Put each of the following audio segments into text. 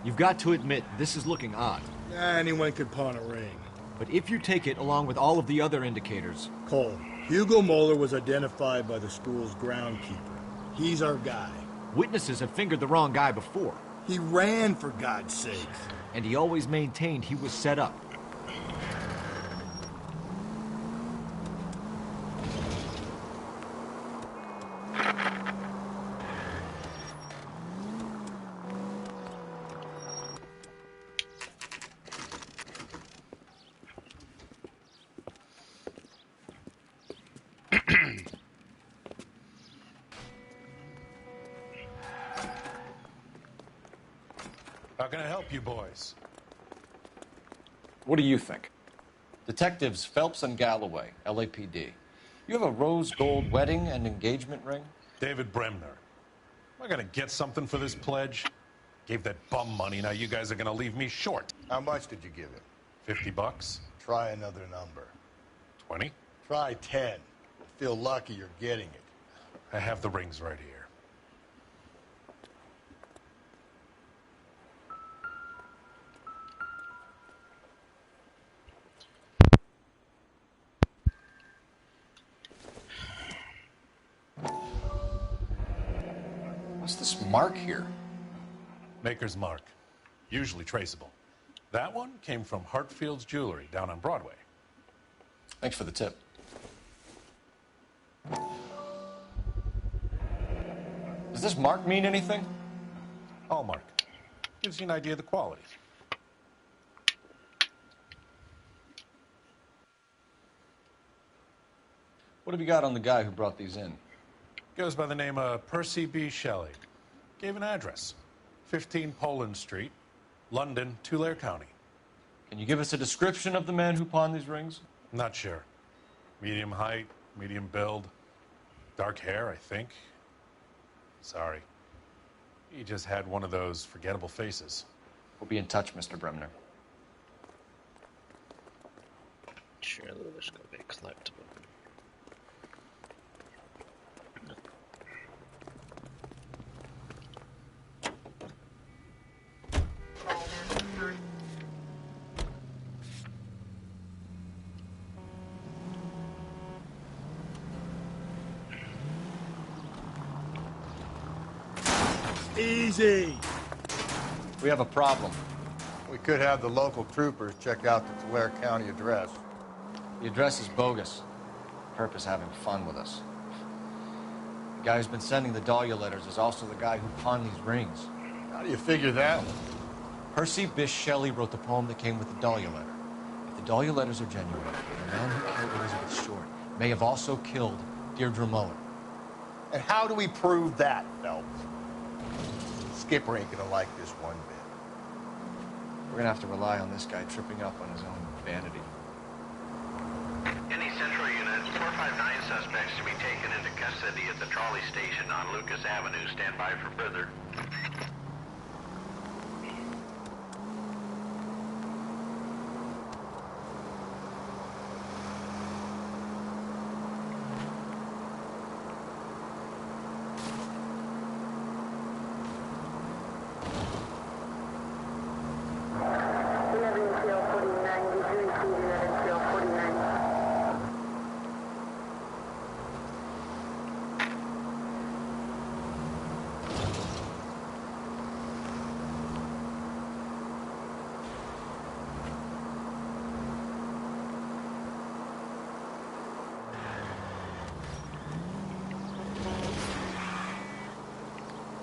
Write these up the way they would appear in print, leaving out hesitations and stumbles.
You've got to admit, this is looking odd. Anyone could pawn a ring. But if you take it along with all of the other indicators... Cole, Hugo Moeller was identified by the school's groundkeeper. He's our guy. Witnesses have fingered the wrong guy before. He ran, for God's sake. And he always maintained he was set up. How can I help you boys? What do you think? Detectives Phelps and Galloway, LAPD. You have a rose gold wedding and engagement ring? David Bremner. Am I gonna get something for this pledge? Gave that bum money, now you guys are gonna leave me short. How much did you give him? $50? Try another number. 20? Try 10. Feel lucky you're getting it. I have the rings right here. What's this mark here? Maker's mark. Usually traceable. That one came from Hartfield's Jewelry down on Broadway. Thanks for the tip. Does this mark mean anything? Hallmark. Gives you an idea of the quality. What have you got on the guy who brought these in? Goes by the name of Percy B. Shelley. Gave an address. 15 Poland Street, London, Tulare County. Can you give us a description of the man who pawned these rings? Not sure. Medium height, medium build. Dark hair, I think. Sorry. He just had one of those forgettable faces. We'll be in touch, Mr. Bremner. Surely there's gonna be a collectible. Easy. We have a problem. We could have the local troopers check out the Tulare County address. The address is bogus. Perp is having fun with us. The guy who's been sending the Dahlia letters is also the guy who pawned these rings. How do you figure that? Percy Bysshe Shelley wrote the poem that came with the Dahlia letter. If the Dahlia letters are genuine, the man who killed Elizabeth Short may have also killed Deirdre Muller. And how do we prove that, Phelps? Skipper ain't gonna like this one bit. We're gonna have to rely on this guy tripping up on his own vanity. Any central units, 459 suspects to be taken into custody at the trolley station on Lucas Avenue. Stand by for further.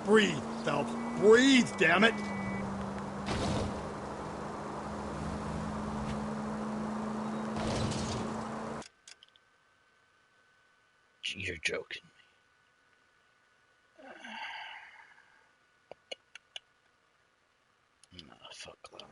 Breathe, Phelps. Breathe, damn it. You're joking. Nah, fuck that.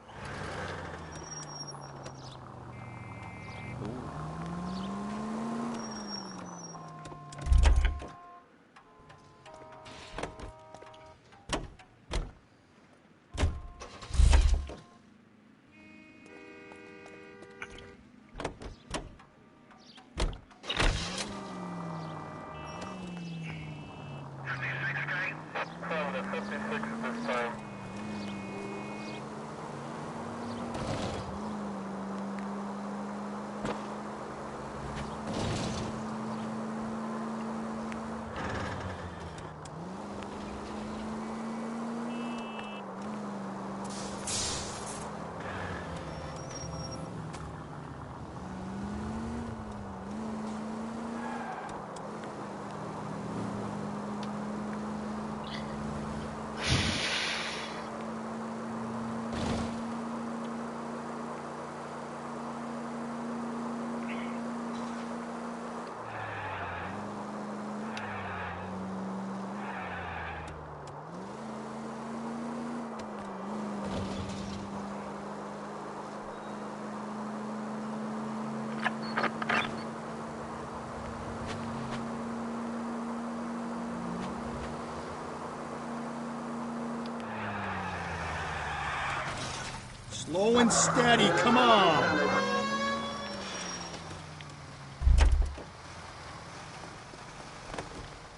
Slow and steady, come on!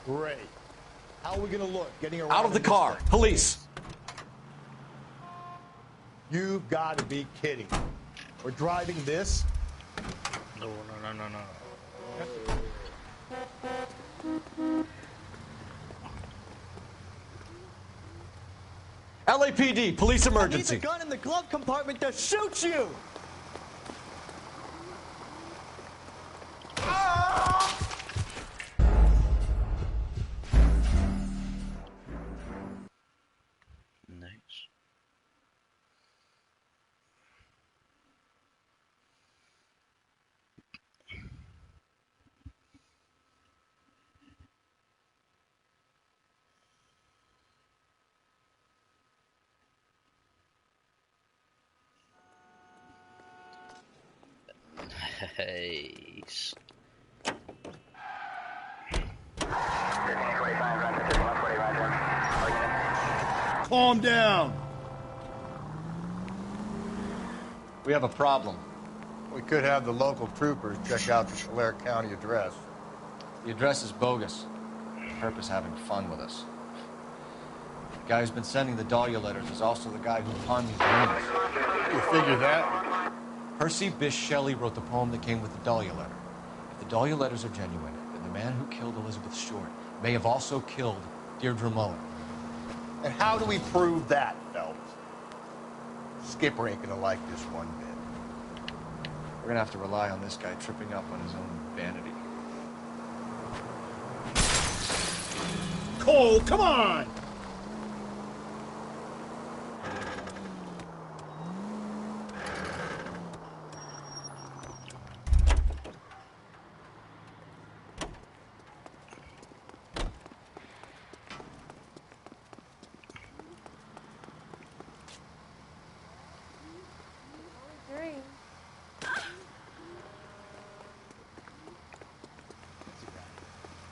Great. How are we gonna look getting around? Out of the in this car. thing? Police. You've got to be kidding. We're driving this? No, no, no, no, no. LAPD, police emergency. I need a gun in the glove compartment to shoot you! Nice. Nice. Calm down. We have a problem. We could have the local troopers check out the Tulare County address. The address is bogus. Herp is having fun with us. The guy who's been sending the Dahlia letters is also the guy who pawned these rings. You figure that? Percy Bysshe Shelley wrote the poem that came with the Dahlia letter. If the Dahlia letters are genuine, then the man who killed Elizabeth Short may have also killed Deirdre Mullen. And how do we prove that, Phelps? Skipper ain't gonna like this one bit. We're gonna have to rely on this guy tripping up on his own vanity. Cole, come on!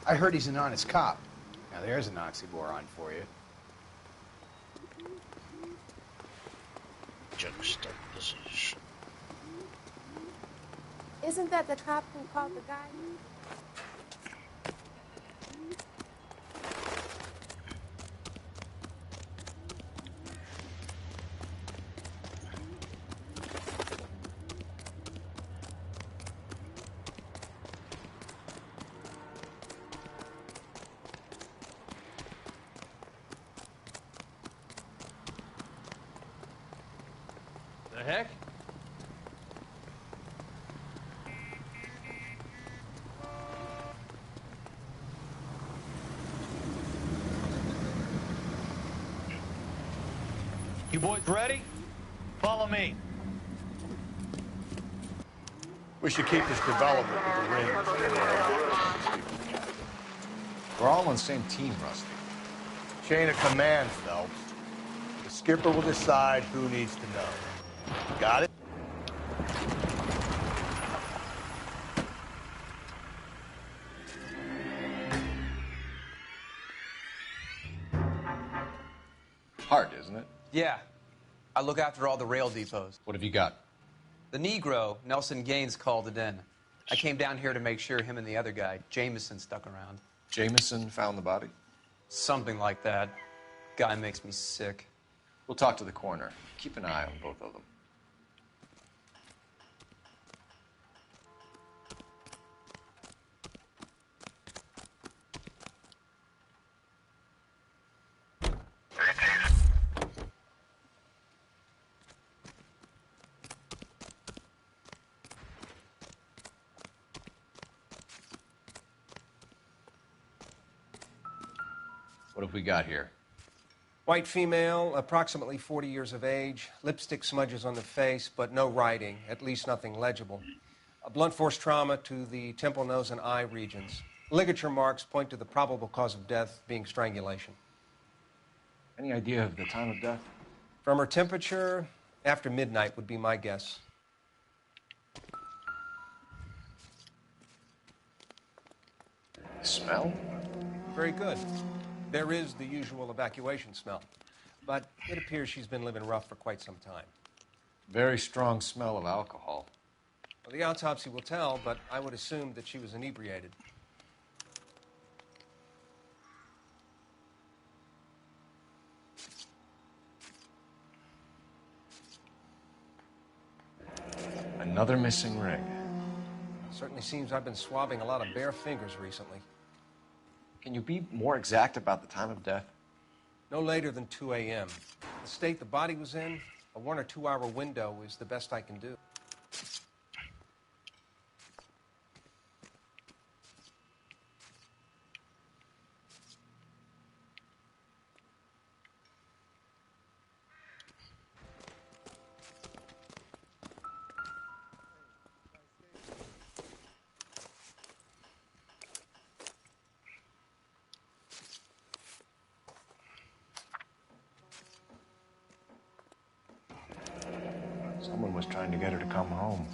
I heard he's an honest cop. Now there's an oxymoron for you. Juxtaposition. Isn't that the cop who called the guy? The heck? You boys ready? Follow me. We should keep this development with the rings. We're all on the same team, Rusty. Chain of command, Phelps. The skipper will decide who needs to know. Got it? Hard, isn't it? Yeah. I look after all the rail depots. What have you got? The Negro, Nelson Gaines, called it in. I came down here to make sure him and the other guy, Jameson, stuck around. Jameson found the body? Something like that. Guy makes me sick. We'll talk to the coroner. Keep an eye on both of them. What have we got here? White female, approximately 40 years of age, lipstick smudges on the face, but no writing, at least nothing legible. A blunt force trauma to the temple, nose, and eye regions. Ligature marks point to the probable cause of death being strangulation. Any idea of the time of death? From her temperature, after midnight would be my guess. Smell? Very good. There is the usual evacuation smell, but it appears she's been living rough for quite some time. Very strong smell of alcohol. Well, the autopsy will tell, but I would assume that she was inebriated. Another missing ring. Certainly seems I've been swabbing a lot of bare fingers recently. Can you be more exact about the time of death? No later than 2 a.m. The state the body was in, a 1 or 2 hour window is the best I can do. Someone was trying to get her to come home.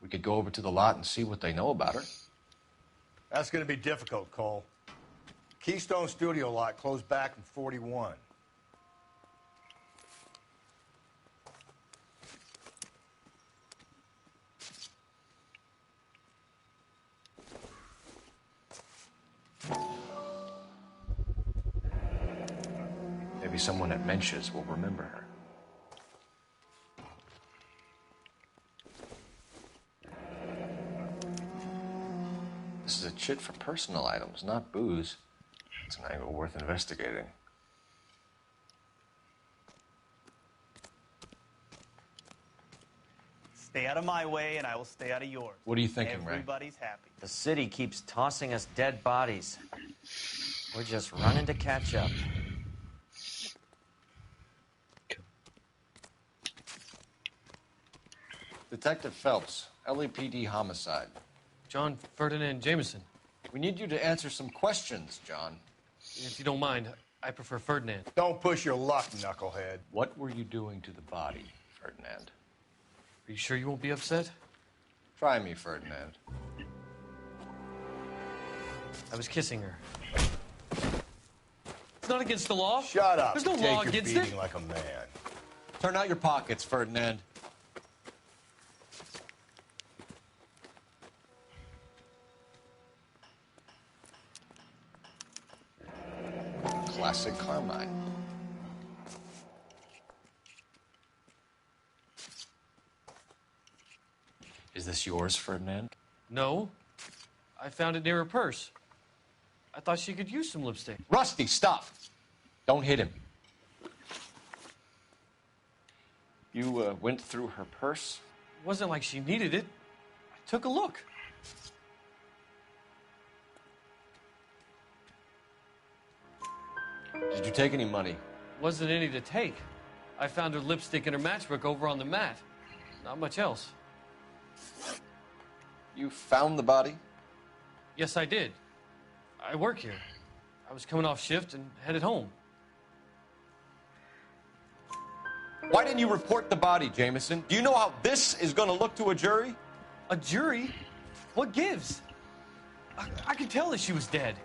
We could go over to the lot and see what they know about her. That's going to be difficult, Cole. Keystone Studio lot closed back in 41. Maybe someone at Mensch's will remember her. This is a chit for personal items, not booze. It's an angle worth investigating. Stay out of my way, and I will stay out of yours. What are you thinking, Ray? Everybody's happy. The city keeps tossing us dead bodies. We're just running to catch up. Detective Phelps, LAPD homicide. John Ferdinand Jameson. We need you to answer some questions, John. If you don't mind, I prefer Ferdinand. Don't push your luck, knucklehead. What were you doing to the body, Ferdinand? Are you sure you won't be upset? Try me, Ferdinand. I was kissing her. It's not against the law. Shut up. There's no Take law your against beating it. like a man. Turn out your pockets, Ferdinand. Classic Carmine. Is this yours, Ferdinand? No. I found it near her purse. I thought she could use some lipstick. Rusty, stop! Don't hit him. You went through her purse? It wasn't like she needed it. I took a look. Did you take any money? Wasn't any to take. I found her lipstick and her matchbook over on the mat. Not much else. You found the body? Yes, I did. I work here. I was coming off shift and headed home. Why didn't you report the body, Jameson? Do you know how this is going to look to a jury? A jury? What gives? I could tell that she was dead.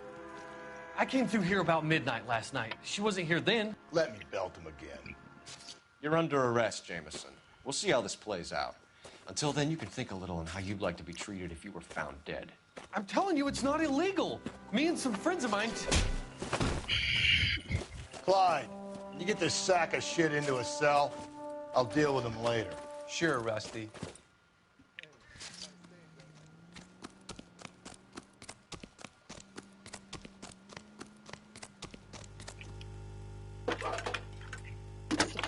I came through here about midnight last night. She wasn't here then. Let me belt him again. You're under arrest, Jameson. We'll see how this plays out. Until then, you can think a little on how you'd like to be treated if you were found dead. I'm telling you, it's not illegal. Me and some friends of mine... Clyde, you get this sack of shit into a cell. I'll deal with him later. Sure, Rusty.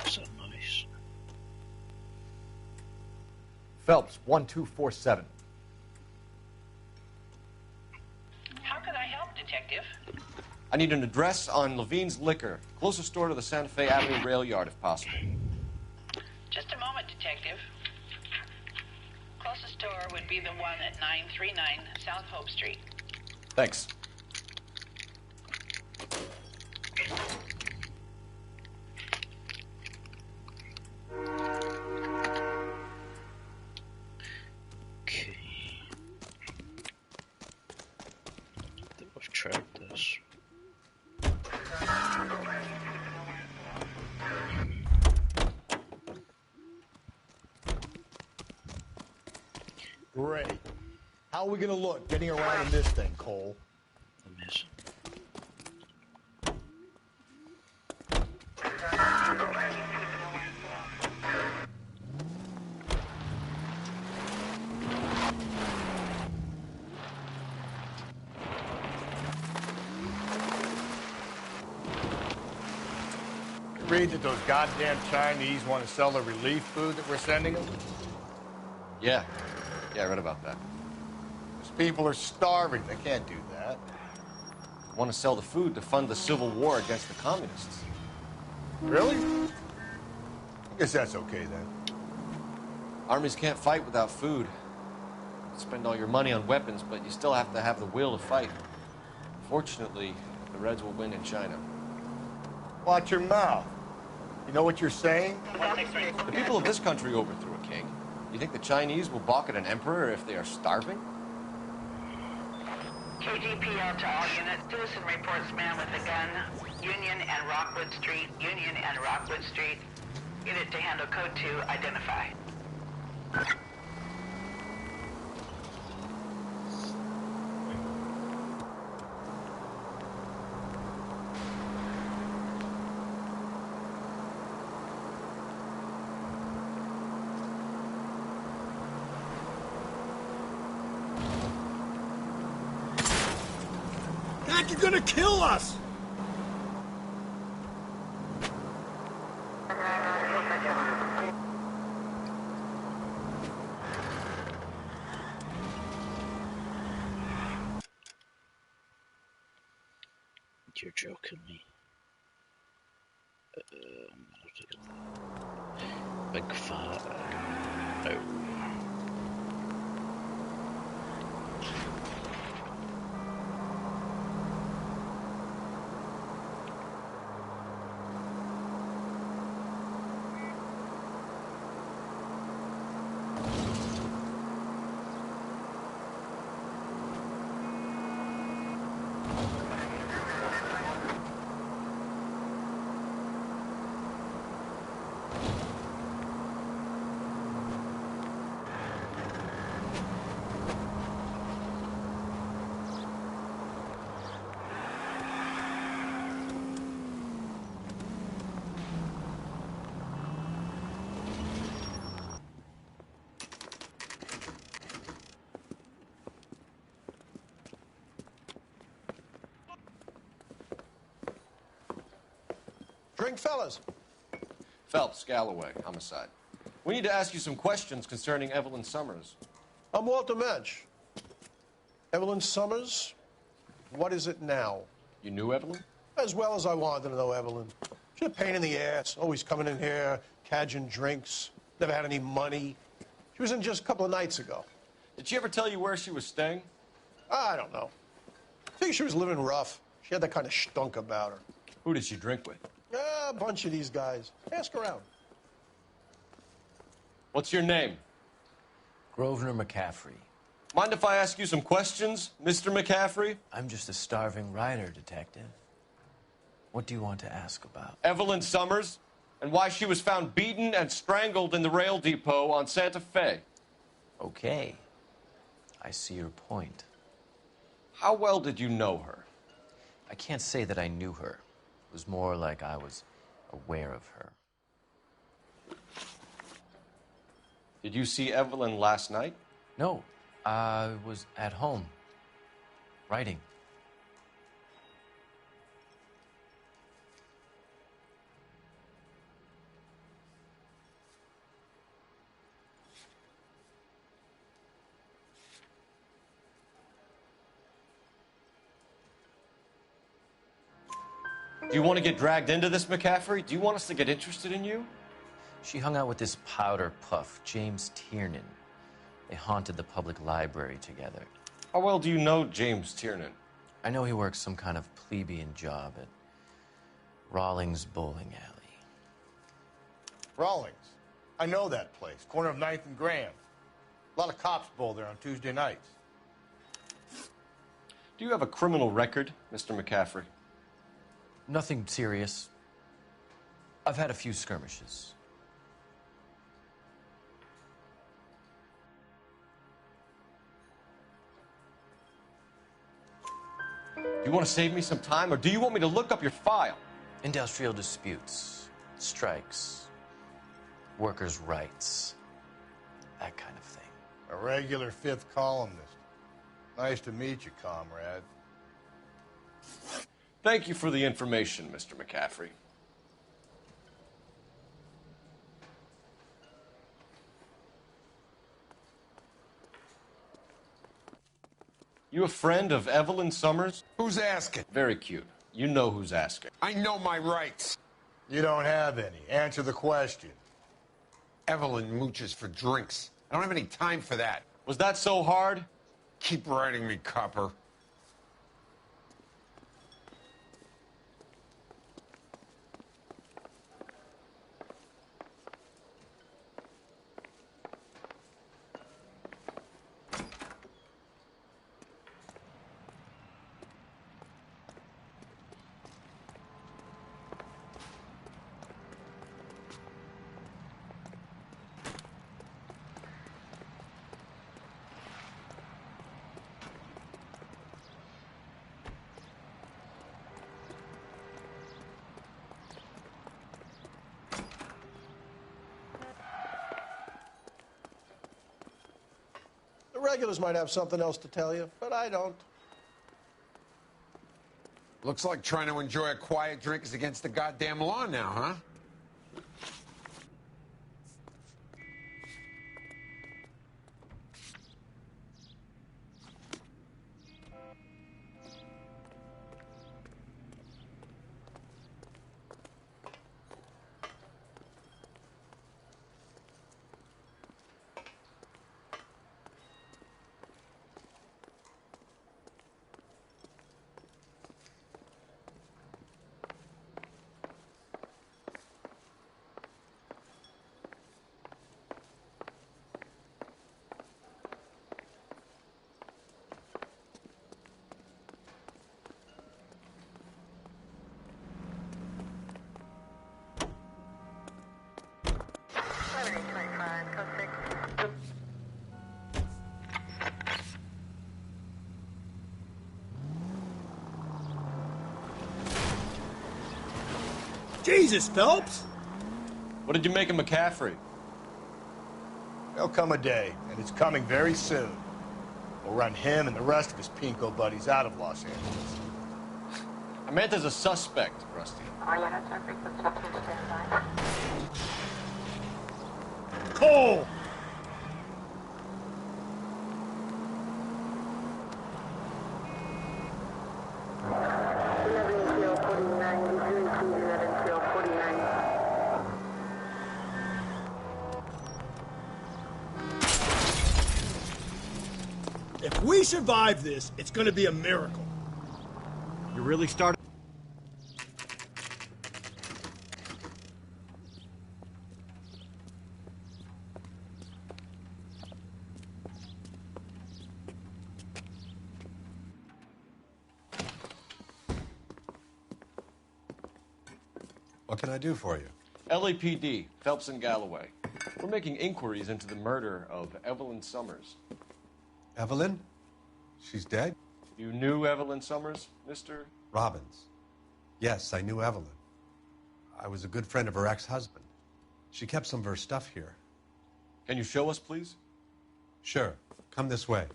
So nice. Phelps, 1247. How can I help, Detective? I need an address on Levine's Liquor. Closest store to the Santa Fe Avenue rail yard, if possible. Just a moment, Detective. Closest store would be the one at 939 South Hope Street. Thanks. Okay. I've check this. Great. How are we gonna look getting around in this thing, Cole? Amazing. Read that those goddamn Chinese want to sell the relief food that we're sending them? Yeah. Yeah, I read about that. These people are starving. They can't do that. Want to sell the food to fund the civil war against the communists. Really? I guess that's okay then. Armies can't fight without food. You spend all your money on weapons, but you still have to have the will to fight. Fortunately, the Reds will win in China. Watch your mouth. You know what you're saying? The people of this country overthrew a king. You think the Chinese will balk at an emperor if they are starving? KGPL to all units. Citizen reports man with a gun. Union and Rockwood Street. Union and Rockwood Street. Unit to handle code 2. Identify. God, you're gonna kill us! You're joking me. I'm gonna take a big fat. No. Drink, fellas. Phelps, Galloway, homicide. We need to ask you some questions concerning Evelyn Summers. I'm Walter Mensch. Evelyn Summers, what is it now? You knew Evelyn? As well as I wanted to know Evelyn. She's a pain in the ass, always coming in here, cadging drinks, never had any money. She was in just a couple of nights ago. Did she ever tell you where she was staying? I don't know. I think she was living rough. She had that kind of stunk about her. Who did she drink with? A bunch of these guys. Ask around. What's your name? Grosvenor McCaffrey. Mind if I ask you some questions, Mr. McCaffrey? I'm just a starving writer, Detective. What do you want to ask about? Evelyn Summers, and why she was found beaten and strangled in the rail depot on Santa Fe. Okay. I see your point. How well did you know her? I can't say that I knew her. It was more like I was aware of her. Did you see Evelyn last night? No. I was at home, writing. Do you want to get dragged into this, McCaffrey? Do you want us to get interested in you? She hung out with this powder puff, James Tiernan. They haunted the public library together. How well do you know James Tiernan? I know he works some kind of plebeian job at Rawlings Bowling Alley. Rawlings. I know that place. Corner of 9th and Grand. A lot of cops bowl there on Tuesday nights. Do you have a criminal record, Mr. McCaffrey? Nothing serious. I've had a few skirmishes. Do you want to save me some time, or do you want me to look up your file? Industrial disputes, strikes, workers' rights, that kind of thing. A regular fifth columnist. Nice to meet you, comrade. Thank you for the information, Mr. McCaffrey. You a friend of Evelyn Summers? Who's asking? Very cute. You know who's asking. I know my rights. You don't have any. Answer the question. Evelyn mooches for drinks. I don't have any time for that. Was that so hard? Keep writing me, copper. The regulars might have something else to tell you, but I don't. Looks like trying to enjoy a quiet drink is against the goddamn law now, huh? Jesus, Phelps! What did you make of McCaffrey? There'll come a day, and it's coming very soon. We'll run him and the rest of his pinko buddies out of Los Angeles. I meant as a suspect, Rusty. Cole! If we survive this, it's gonna be a miracle. You really started? What can I do for you? LAPD, Phelps and Galloway. We're making inquiries into the murder of Evelyn Summers. Evelyn? She's dead? You knew Evelyn Summers, Mr.? Robbins. Yes, I knew Evelyn. I was a good friend of her ex-husband. She kept some of her stuff here. Can you show us, please? Sure. Come this way.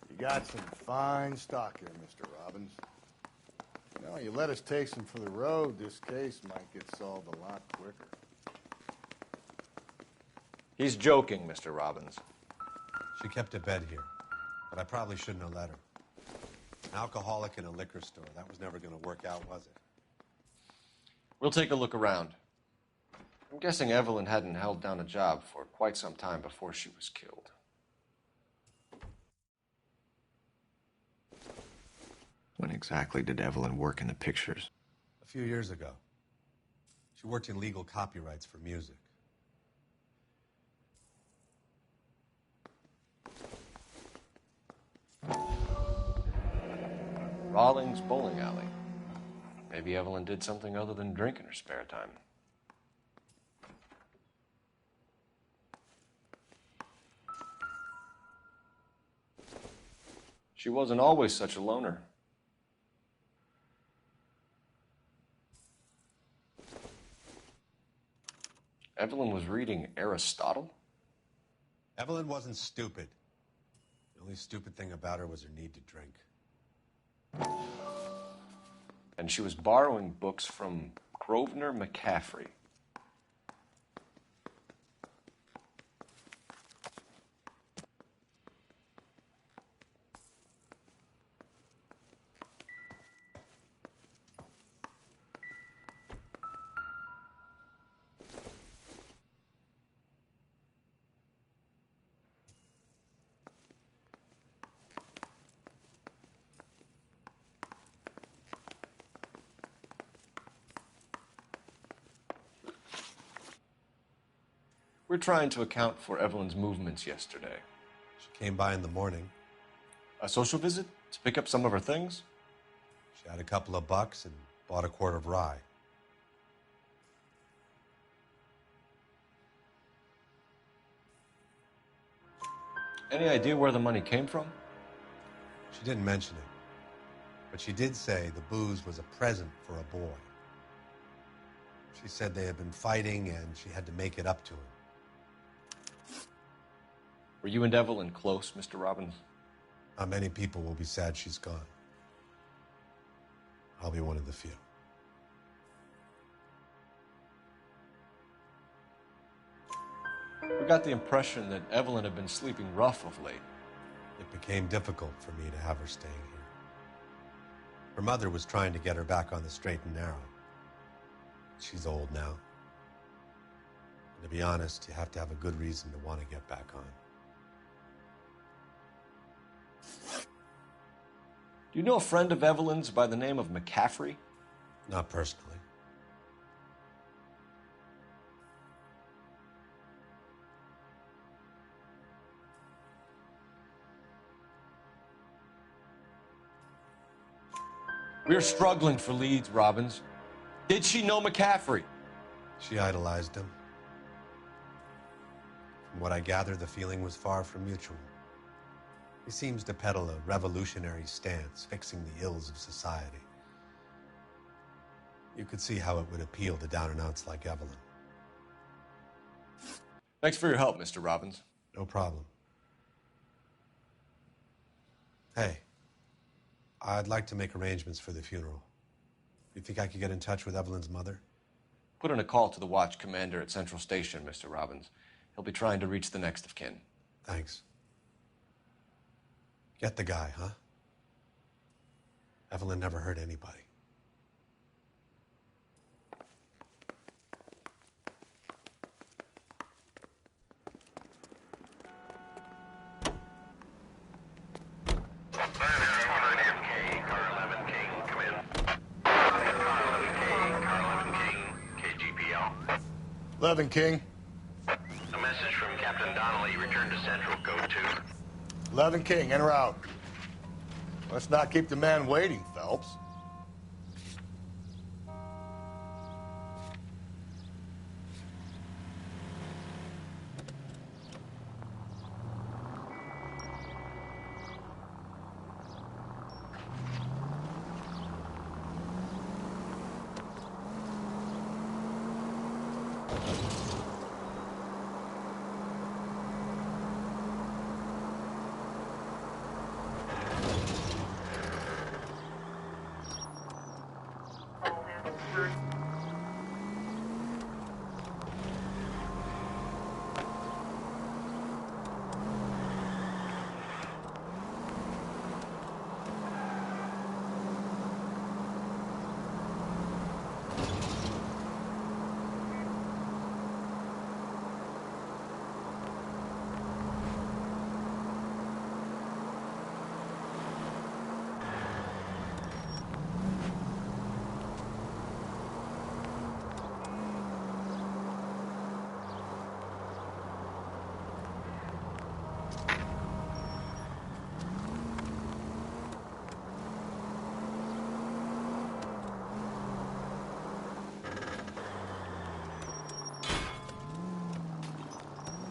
You got some fine stock here, Mr. Robbins. You know, you let us take some for the road, this case might get solved a lot quicker. He's joking, Mr. Robbins. She kept a bed here, but I probably shouldn't have let her. An alcoholic in a liquor store. That was never going to work out, was it? We'll take a look around. I'm guessing Evelyn hadn't held down a job for quite some time before she was killed. When exactly did Evelyn work in the pictures? A few years ago. She worked in legal copyrights for music. Rawlings Bowling Alley. Maybe Evelyn did something other than drink in her spare time. She wasn't always such a loner. Evelyn was reading Aristotle? Evelyn wasn't stupid. The only stupid thing about her was her need to drink. And she was borrowing books from Grosvenor McCaffrey. We're trying to account for Evelyn's movements yesterday. She came by in the morning. A social visit to pick up some of her things? She had a couple of bucks and bought a quart of rye. Any idea where the money came from? She didn't mention it, but she did say the booze was a present for a boy. She said they had been fighting and she had to make it up to him. Were you and Evelyn close, Mr. Robbins? Not many people will be sad she's gone. I'll be one of the few. We got the impression that Evelyn had been sleeping rough of late. It became difficult for me to have her staying here. Her mother was trying to get her back on the straight and narrow. She's old now. And to be honest, you have to have a good reason to want to get back on. Do you know a friend of Evelyn's by the name of McCaffrey? Not personally. We're struggling for leads, Robbins. Did she know McCaffrey? She idolized him. From what I gather, the feeling was far from mutual. He seems to peddle a revolutionary stance, fixing the ills of society. You could see how it would appeal to down-and-outs like Evelyn. Thanks for your help, Mr. Robbins. No problem. Hey, I'd like to make arrangements for the funeral. You think I could get in touch with Evelyn's mother? Put in a call to the watch commander at Central Station, Mr. Robbins. He'll be trying to reach the next of kin. Thanks. Get the guy, huh? Evelyn never hurt anybody. Car 11 King, come in. Car 11 King, KGPL. 11 King. A message from Captain Donnelly. Return to Central, code 2. 11 King, en route. Let's not keep the man waiting, Phelps.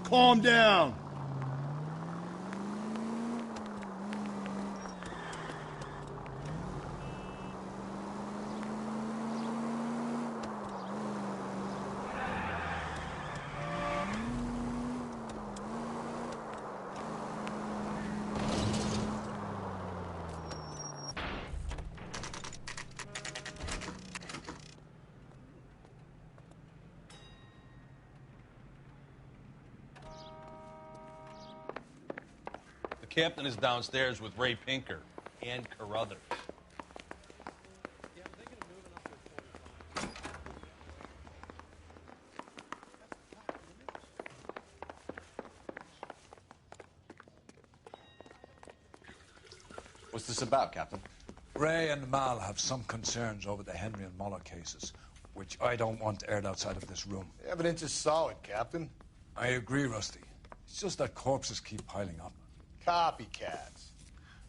calm down. The captain is downstairs with Ray Pinker and Carruthers. What's this about, Captain? Ray and Mal have some concerns over the Henry and Muller cases, which I don't want aired outside of this room. The evidence is solid, Captain. I agree, Rusty. It's just that corpses keep piling up. Copycats.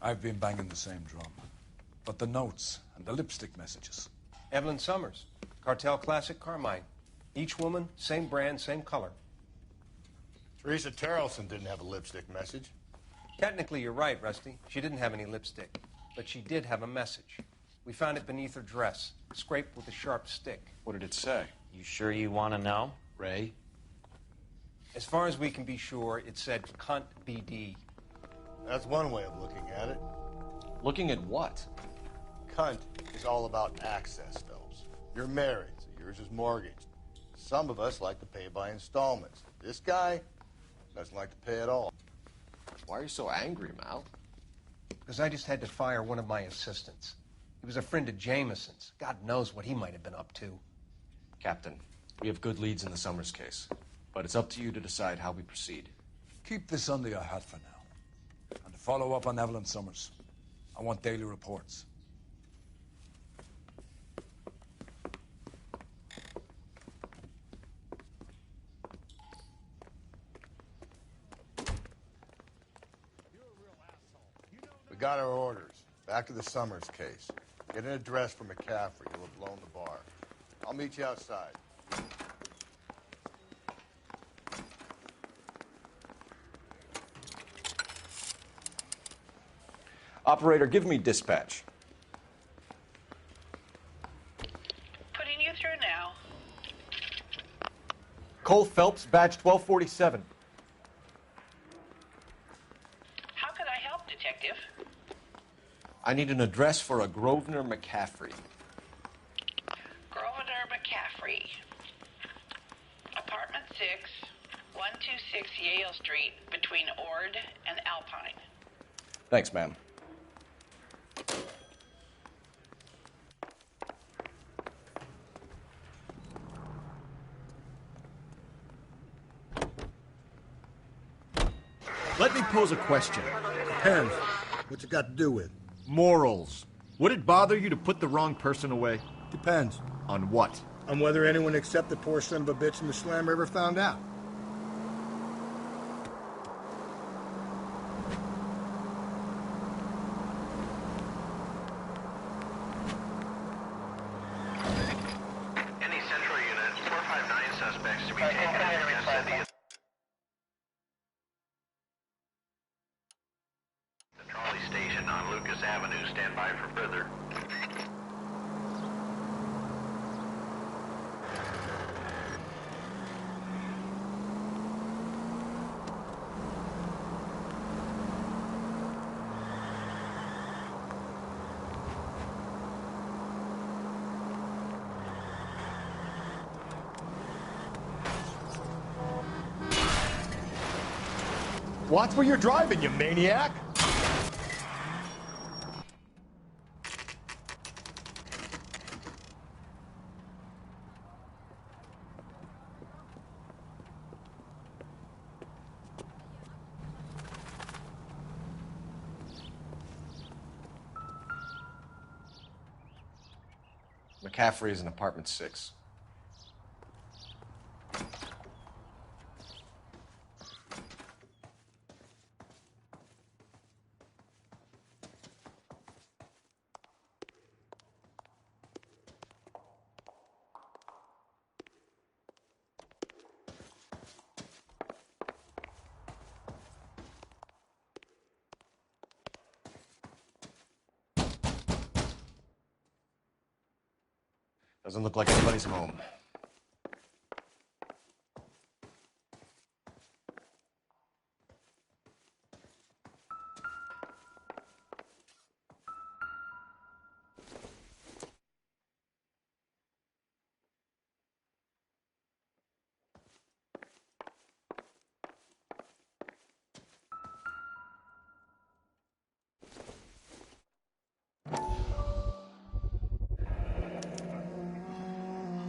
I've been banging the same drum. But the notes and the lipstick messages. Evelyn Summers, Cartel Classic Carmine. Each woman, same brand, same color. Teresa Terrelson didn't have a lipstick message. Technically, you're right, Rusty. She didn't have any lipstick. But she did have a message. We found it beneath her dress, scraped with a sharp stick. What did it say? You sure you want to know? Ray? As far as we can be sure, it said cunt BD. That's one way of looking at it. Looking at what? Cunt is all about access, Phelps. You're married, so yours is mortgaged. Some of us like to pay by installments. This guy doesn't like to pay at all. Why are you so angry, Mal? Because I just had to fire one of my assistants. He was a friend of Jameson's. God knows what he might have been up to. Captain, we have good leads in the Summers case, but it's up to you to decide how we proceed. Keep this under your hat for now. And to follow up on Evelyn Summers, I want daily reports. We got our orders. Back to the Summers case. Get an address for McCaffrey. He'll have blown the bar. I'll meet you outside. Operator, give me dispatch. Putting you through now. Cole Phelps, badge 1247. How can I help, Detective? I need an address for a Grosvenor McCaffrey. Grosvenor McCaffrey. Apartment 6, 126 Yale Street, between Ord and Alpine. Thanks, ma'am. Let me pose a question. Depends. What's it got to do with? Morals. Would it bother you to put the wrong person away? Depends. On what? On whether anyone except the poor son of a bitch in the slammer ever found out. Any central unit, 459 suspects to be taken into custody. The trolley station on Lucas Avenue. Stand by for further. Watch where you're driving, you maniac! McCaffrey is in apartment 6. Doesn't look like anybody's home.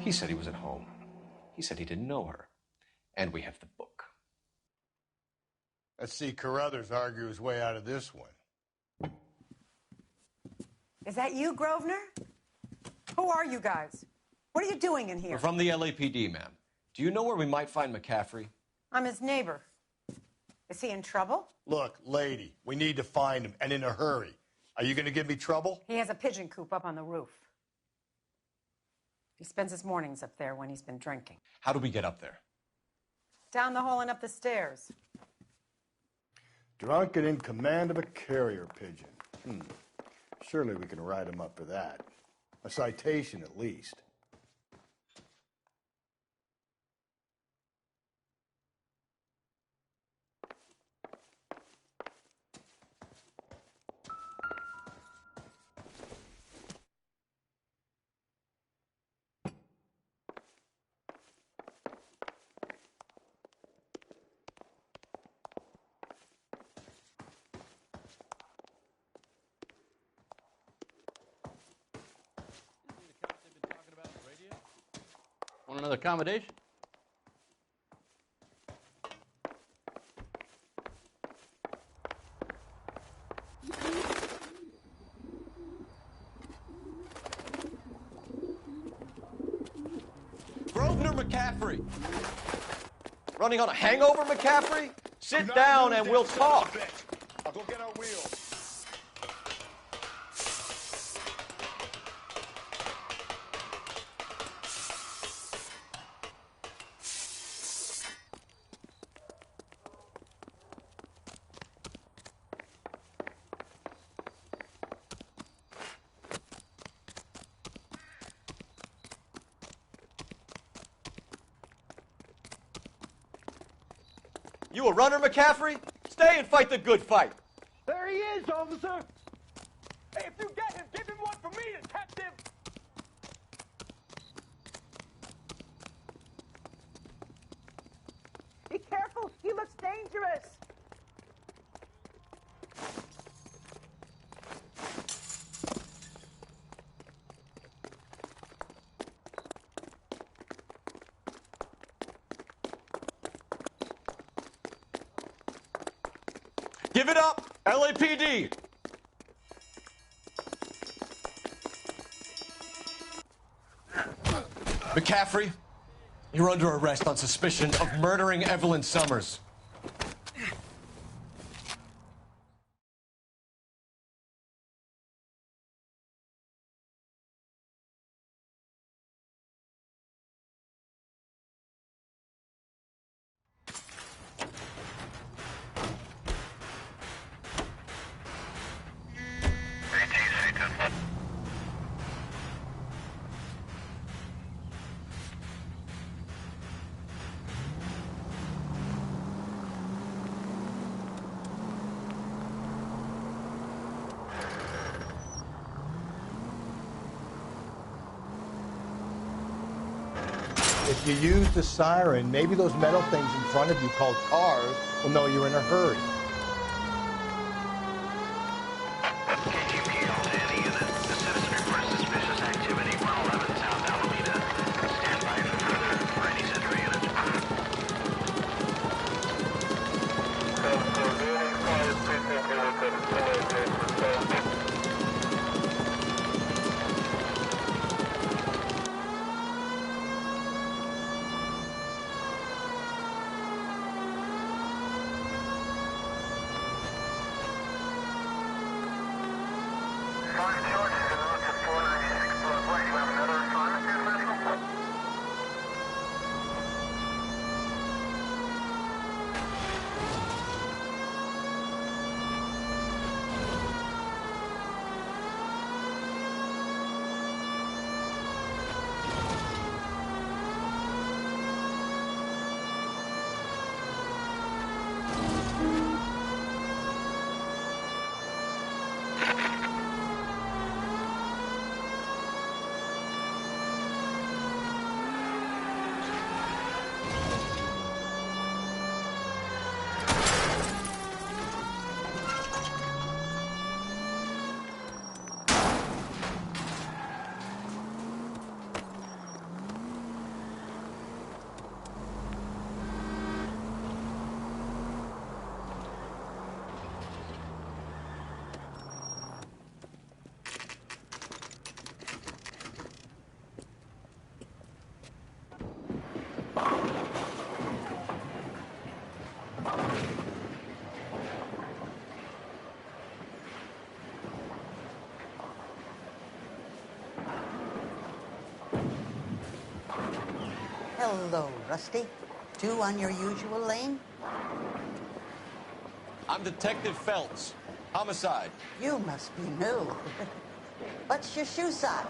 He said he was at home. He said he didn't know her. And we have the book. Let's see Carruthers argue his way out of this one. Is that you, Grosvenor? Who are you guys? What are you doing in here? We're from the LAPD, ma'am. Do you know where we might find McCaffrey? I'm his neighbor. Is he in trouble? Look, lady, we need to find him, and in a hurry. Are you going to give me trouble? He has a pigeon coop up on the roof. He spends his mornings up there when he's been drinking. How do we get up there? Down the hall and up the stairs. Drunk and in command of a carrier pigeon. Surely we can write him up for that. A citation, at least. Want another accommodation? Grosvenor McCaffrey! Running on a hangover, McCaffrey? Sit down and we'll talk. I'll go get our wheels. You a runner, McCaffrey? Stay and fight the good fight. There he is, officer! Hey, if you get him, give him one for me, detective! Be careful. He looks dangerous. Give it up, LAPD! McCaffrey, you're under arrest on suspicion of murdering Evelyn Summers. If you use the siren, maybe those metal things in front of you called cars will know you're in a hurry. KGP all to any unit. The citizen reports suspicious activity 111 South Alameda. Stand by for any Central Hello, Rusty. Two on your usual lane? I'm Detective Phelps. Homicide. You must be new. What's your shoe size?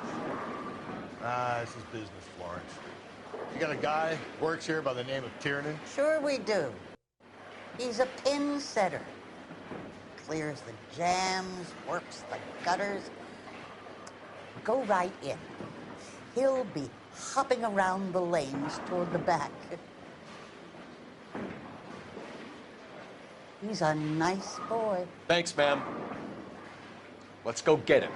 This is business, Florence. You got a guy who works here by the name of Tiernan? Sure we do. He's a pin setter. Clears the jams, works the gutters. Go right in. He'll be hopping around the lanes toward the back. He's a nice boy. Thanks, ma'am. Let's go get him.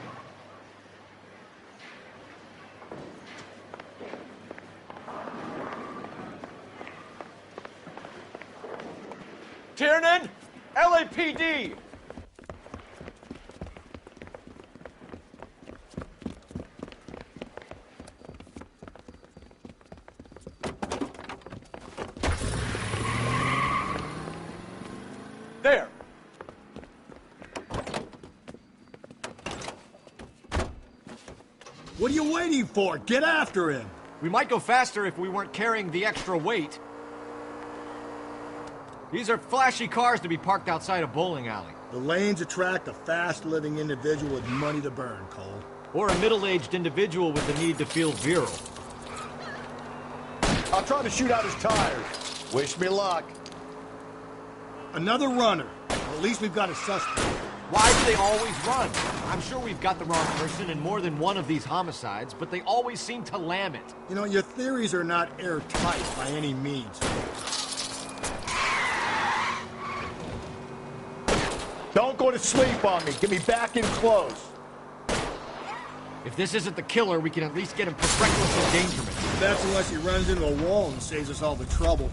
Tiernan! LAPD! There! What are you waiting for? Get after him! We might go faster if we weren't carrying the extra weight. These are flashy cars to be parked outside a bowling alley. The lanes attract a fast-living individual with money to burn, Cole. Or a middle-aged individual with the need to feel virile. I'll try to shoot out his tires. Wish me luck. Another runner. Well, at least we've got a suspect. Why do they always run? I'm sure we've got the wrong person in more than one of these homicides, but they always seem to lam it. You know, your theories are not airtight by any means. Don't go to sleep on me. Get me back in close. If this isn't the killer, we can at least get him for reckless endangerment. That's unless he runs into a wall and saves us all the trouble.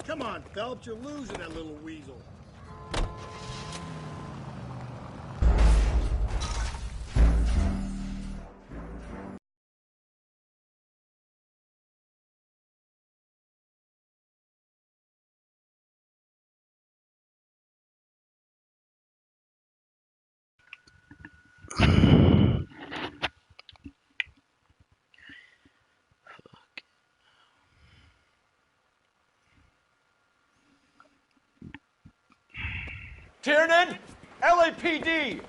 Come on, Phelps, you're losing that little weasel. Tiernan! LAPD!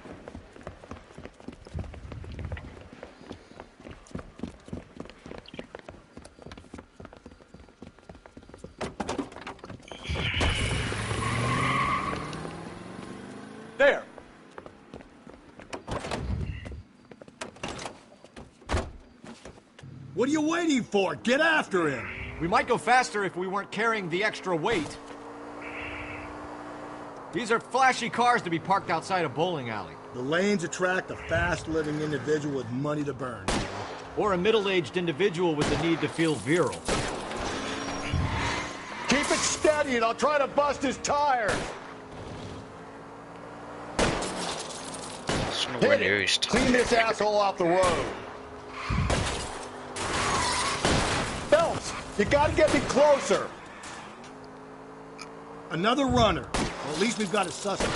There! What are you waiting for? Get after him! We might go faster if we weren't carrying the extra weight. These are flashy cars to be parked outside a bowling alley. The lanes attract a fast-living individual with money to burn. Or a middle-aged individual with the need to feel virile. Keep it steady and I'll try to bust his tires. Hit it. Clean this asshole off the road. Phelps, you gotta get me closer. Another runner. Well, at least we've got a suspect.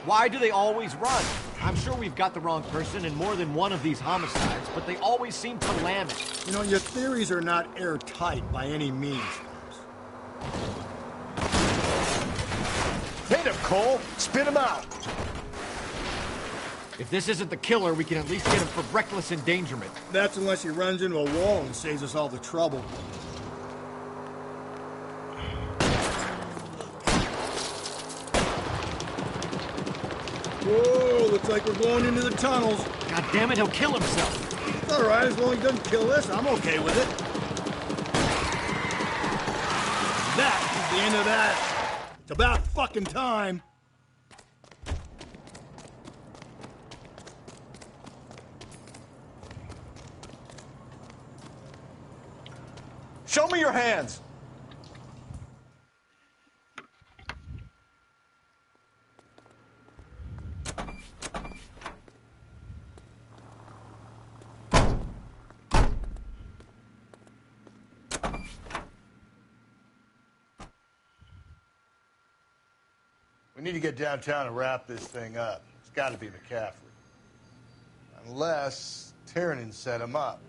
Why do they always run? I'm sure we've got the wrong person in more than one of these homicides, but they always seem to lam it. You know, your theories are not airtight by any means. Hit him, Cole. Spit him out. If this isn't the killer, we can at least get him for reckless endangerment. That's unless he runs into a wall and saves us all the trouble. Whoa, looks like we're going into the tunnels. God damn it, he'll kill himself. It's all right, as long as he doesn't kill us, I'm okay with it. That's the end of that. It's about fucking time. Show me your hands. We need to get downtown and wrap this thing up. It's got to be McCaffrey. Unless Tiernan set him up.